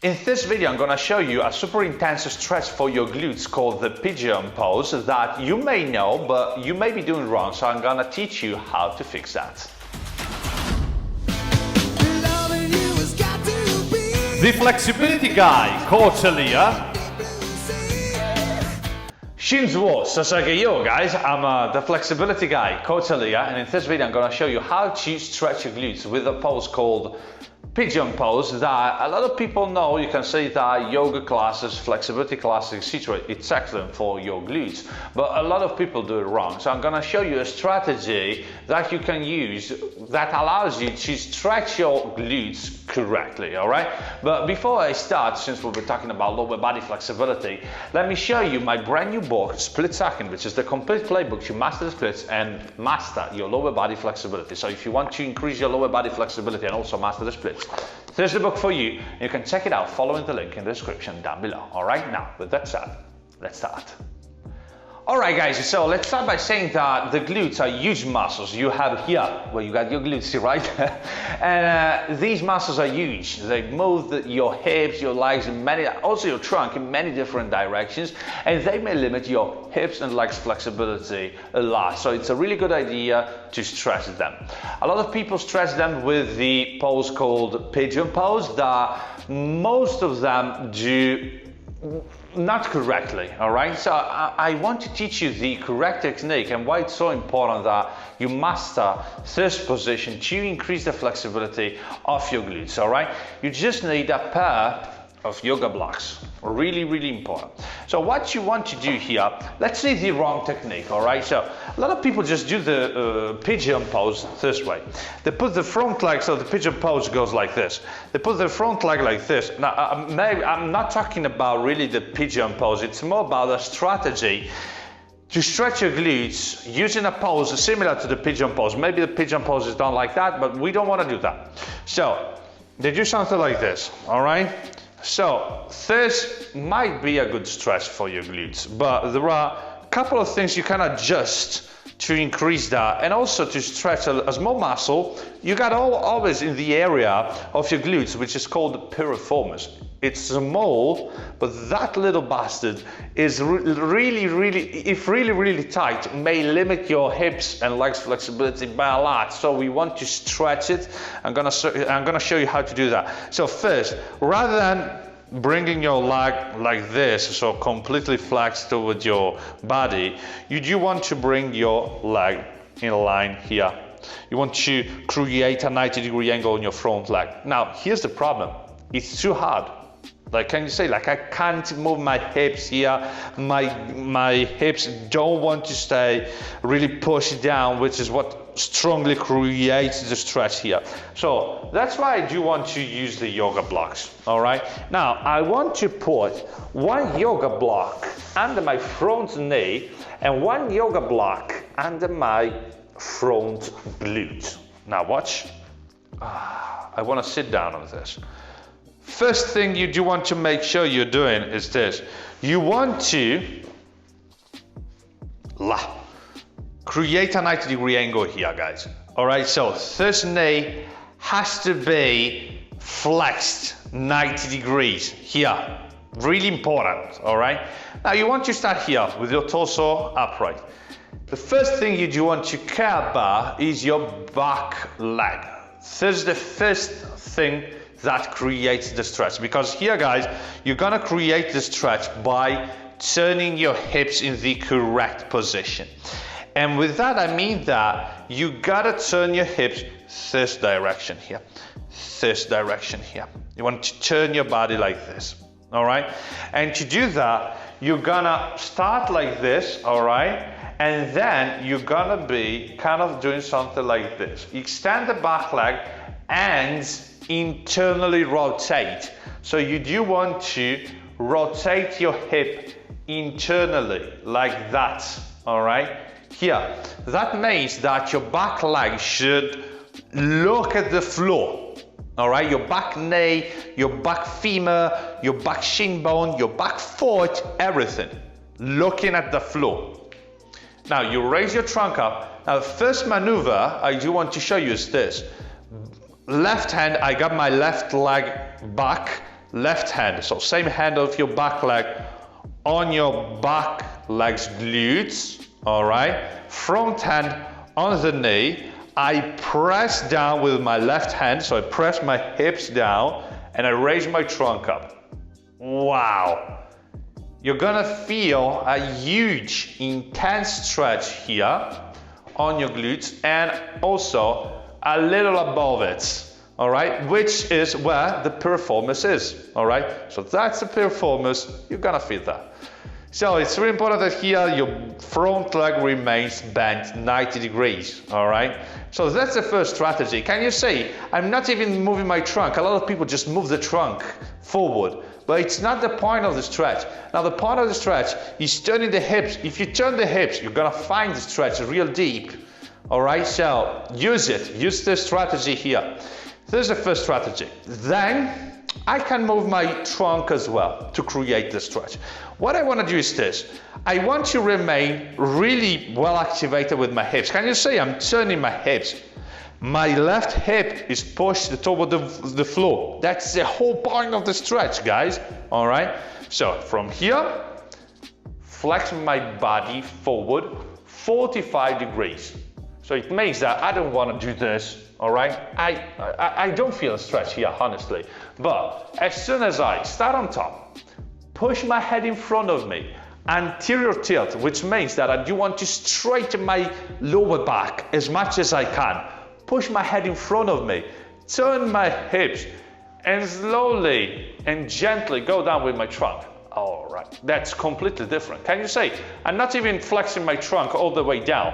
In this video, I'm going to show you a super intensive stretch for your glutes called the Pigeon Pose that you may know, but you may be doing wrong. So I'm going to teach you how to fix that. The flexibility guy, Coach Elia. Yo guys, I'm the flexibility guy, Coach Elia, and in this video I'm going to show you how to stretch your glutes with a pose called Pigeon Pose that a lot of people know. You can see that yoga classes, flexibility classes, etc. It's excellent for your glutes, but a lot of people do it wrong. So I'm going to show you a strategy that you can use that allows you to stretch your glutes correctly, all right? But before I start, since we'll be talking about lower body flexibility, let me show you my brand new book, Split Second, which is the complete playbook to master the splits and master your lower body flexibility. So if you want to increase your lower body flexibility and also master the splits, there's the book for you. You can check it out following the link in the description down below. All right, now with that said, let's start. All right, guys, so let's start by saying that the glutes are huge muscles. You have here where you got your glutes, right? And these muscles are huge. They move your hips, your legs, and also your trunk in many different directions, and they may limit your hips and legs flexibility a lot. So it's a really good idea to stretch them. A lot of people stretch them with the pose called Pigeon Pose that most of them do not correctly, all right? So I want to teach you the correct technique and why it's so important that you master this position to increase the flexibility of your glutes, all right? You just need a pair of yoga blocks. Really, really important. So what you want to do here, let's say the wrong technique, all right? So a lot of people just do the pigeon pose this way. They put the front leg, so the pigeon pose goes like this. They put the front leg like this. Now, I'm not talking about really the pigeon pose. It's more about a strategy to stretch your glutes using a pose similar to the pigeon pose. Maybe the pigeon pose is done like that, but we don't want to do that. So they do something like this, all right? So this might be a good stretch for your glutes, but there are a couple of things you can adjust to increase that and also to stretch a small muscle you got always in the area of your glutes, which is called the piriformis. It's small, but that little bastard is really tight, may limit your hips and legs flexibility by a lot. So we want to stretch it. I'm gonna show you how to do that. So first, rather than bringing your leg like this, so completely flexed toward your body, you do want to bring your leg in line here. You want to create a 90-degree angle on your front leg. Now, here's the problem. It's too hard. Like, can you say, like, I can't move my hips here. My hips don't want to stay really pushed down, which is what strongly creates the stretch here. So that's why I do want to use the yoga blocks, all right? Now, I want to put one yoga block under my front knee and one yoga block under my front glute. Now watch. I want to sit down on this. First thing you do want to make sure you're doing is this. You want to create a 90-degree angle here, guys. All right, so this knee has to be flexed 90 degrees here. Really important, all right? Now you want to start here with your torso upright. The first thing you do want to care about is your back leg. This is the first thing that creates the stretch, because here, guys, you're gonna create the stretch by turning your hips in the correct position. And with that, I mean that you gotta turn your hips this direction here, this direction here. You want to turn your body like this, all right? And to do that, you're gonna start like this, all right? And then you're gonna be kind of doing something like this. Extend the back leg and internally rotate. So you do want to rotate your hip internally like that, all right? Here, that means that your back leg should look at the floor, all right? Your back knee, your back femur, your back shin bone, your back foot, everything looking at the floor. Now you raise your trunk up. Now the first maneuver I do want to show you is this. Left hand, I got my left leg back left hand. So same hand of your back leg on your back leg's glutes, all right? Front hand on the knee. I press down with my left hand, so I press my hips down and I raise my trunk up. Wow. You're gonna feel a huge, intense stretch here on your glutes and also a little above it. All right, which is where the performance is, all right? So that's the performance, you're gonna feel that. So it's really important that here your front leg remains bent 90 degrees, all right? So that's the first strategy. Can you see, I'm not even moving my trunk. A lot of people just move the trunk forward, but it's not the point of the stretch. Now the point of the stretch is turning the hips. If you turn the hips, you're gonna find the stretch real deep, all right? So use this strategy here. This is the first strategy. Then I can move my trunk as well to create the stretch. What I want to do is this. I want to remain really well activated with my hips. Can you see I'm turning my hips? My left hip is pushed toward the floor. That's the whole point of the stretch, guys. All right? So from here, flex my body forward 45 degrees. So it means that I don't want to do this. All right, I don't feel a stretch here, honestly. But as soon as I start on top, push my head in front of me, anterior tilt, which means that I do want to straighten my lower back as much as I can. Push my head in front of me, turn my hips, and slowly and gently go down with my trunk. All right, that's completely different. Can you see? I'm not even flexing my trunk all the way down,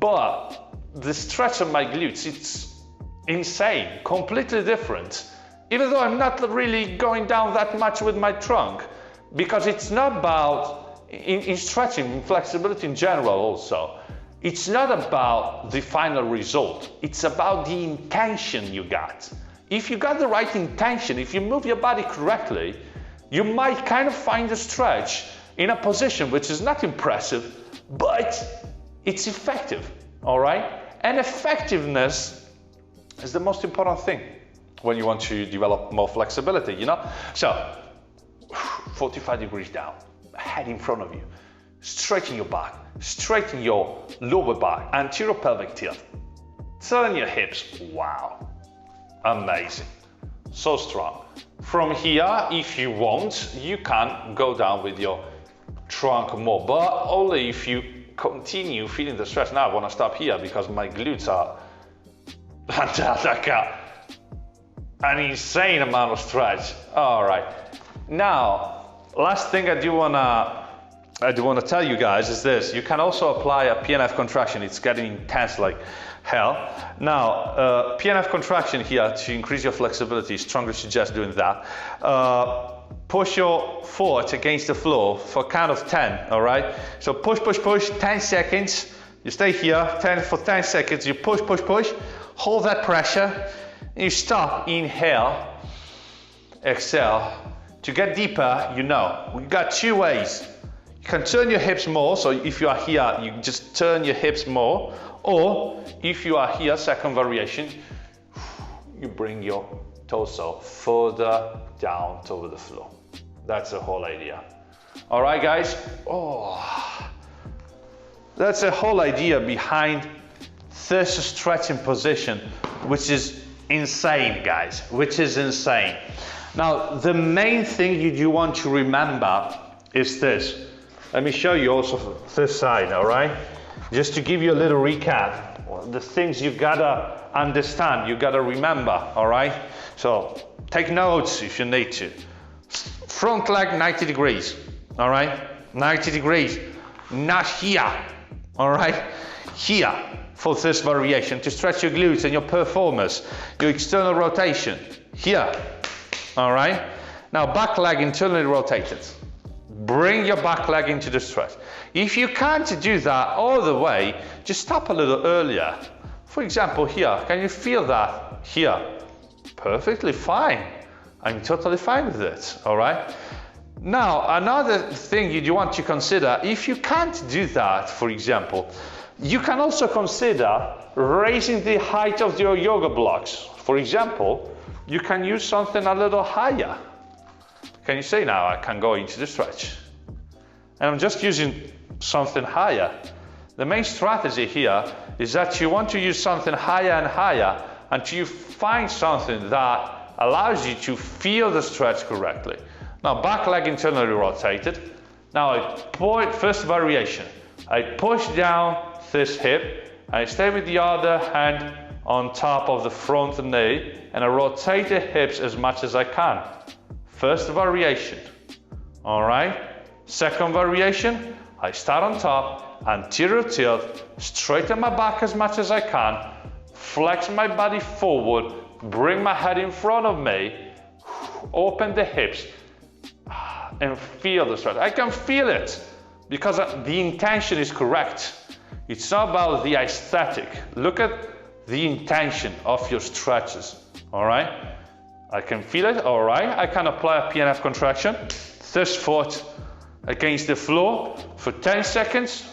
but the stretch of my glutes, it's insane, completely different. Even though I'm not really going down that much with my trunk, because it's not about, in stretching, in flexibility in general also, it's not about the final result, it's about the intention you got. If you got the right intention, if you move your body correctly, you might kind of find a stretch in a position which is not impressive, but it's effective, all right? And effectiveness is the most important thing when you want to develop more flexibility, you know? So, 45 degrees down, head in front of you, straighten your back, straighten your lower back, anterior pelvic tilt, turn your hips, wow, amazing, so strong. From here, if you want, you can go down with your trunk more, but only if you continue feeling the stretch. Now I want to stop here because my glutes are like an insane amount of stretch. All right. Now, last thing I do wanna tell you guys is this. You can also apply a PNF contraction. It's getting intense like hell. Now, PNF contraction here to increase your flexibility. Strongly suggest doing that. Push your foot against the floor for count of 10. All right. So push, 10 seconds. You stay here for 10 seconds. You push. Hold that pressure, and you stop, inhale, exhale. To get deeper, you know, we got two ways. You can turn your hips more, so if you are here, you just turn your hips more, or if you are here, second variation, you bring your torso further down toward the floor. That's the whole idea. All right, guys? That's the whole idea behind this stretching position, which is insane, guys, which is insane. Now, the main thing you do want to remember is this. Let me show you also this side, all right? Just to give you a little recap, the things you gotta understand, you gotta remember, all right? So take notes if you need to. Front leg 90 degrees, all right? 90 degrees, not here, all right? Here. For this variation, to stretch your glutes and your performance, your external rotation, here, all right? Now back leg internally rotated. Bring your back leg into the stretch. If you can't do that all the way, just stop a little earlier. For example, here, can you feel that? Here, perfectly fine. I'm totally fine with it, all right? Now, another thing you want to consider, if you can't do that, for example, you can also consider raising the height of your yoga blocks. For example, you can use something a little higher. can you see now I can go into the stretch? And I'm just using something higher. The main strategy here is that you want to use something higher and higher until you find something that allows you to feel the stretch correctly. Now, back leg internally rotated. Now, first variation. I push down this hip, I stay with the other hand on top of the front knee, and I rotate the hips as much as I can. First variation, all right? Second variation, I start on top, anterior tilt, straighten my back as much as I can, flex my body forward, bring my head in front of me, open the hips, and feel the stretch. I can feel it because the intention is correct. It's not about the aesthetic. Look at the intention of your stretches, all right? I can feel it, all right? I can apply a PNF contraction, this foot against the floor for 10 seconds.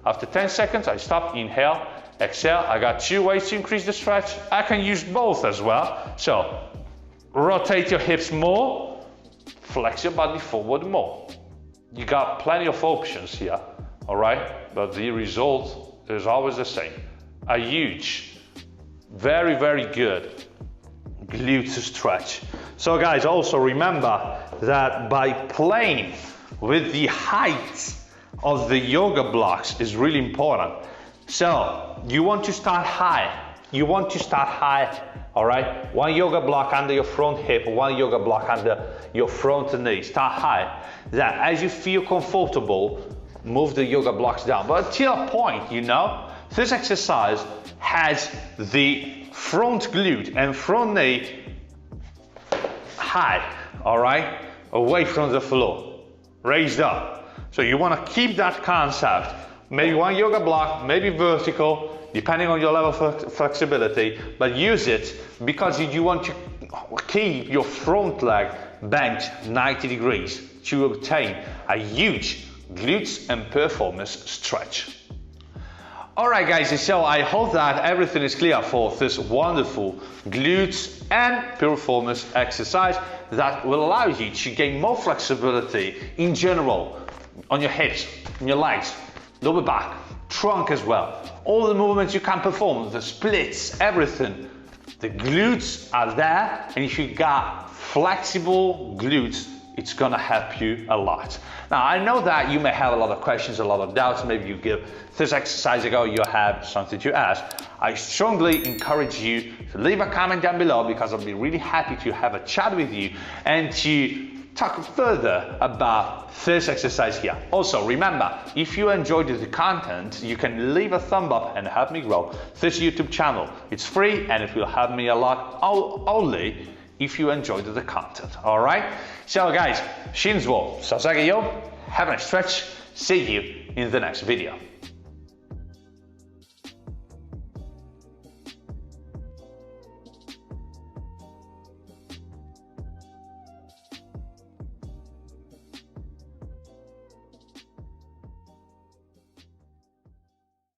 After 10 seconds, I stop, inhale, exhale. I got 2 ways to increase the stretch. I can use both as well. So, rotate your hips more, flex your body forward more. You got plenty of options here, all right? But the result is always the same. A huge, very, very good glute stretch. So guys, also remember that by playing with the height of the yoga blocks is really important. So you want to start high. All right? One yoga block under your front hip, one yoga block under your front knee. Start high. Then as you feel comfortable, move the yoga blocks down. But until a point, you know, this exercise has the front glute and front knee high, all right? Away from the floor, raised up. So you want to keep that concept. Maybe one yoga block, maybe vertical, depending on your level of flexibility, but use it because you want to keep your front leg bent 90 degrees to obtain a huge glutes and performance stretch. All right, guys, so I hope that everything is clear for this wonderful glutes and performance exercise that will allow you to gain more flexibility in general on your hips, on your legs, lower back, trunk as well. All the movements you can perform, the splits, everything. The glutes are there, and if you got flexible glutes, it's gonna help you a lot. Now, I know that you may have a lot of questions, a lot of doubts. Maybe you give this exercise a go, you have something to ask. I strongly encourage you to leave a comment down below because I'll be really happy to have a chat with you and to talk further about this exercise here. Also, remember, if you enjoyed the content, you can leave a thumb up and help me grow this YouTube channel. It's free and it will help me a lot only if you enjoyed the content, all right? So guys, Shinzo, Sasage yo, have a nice stretch. See you in the next video.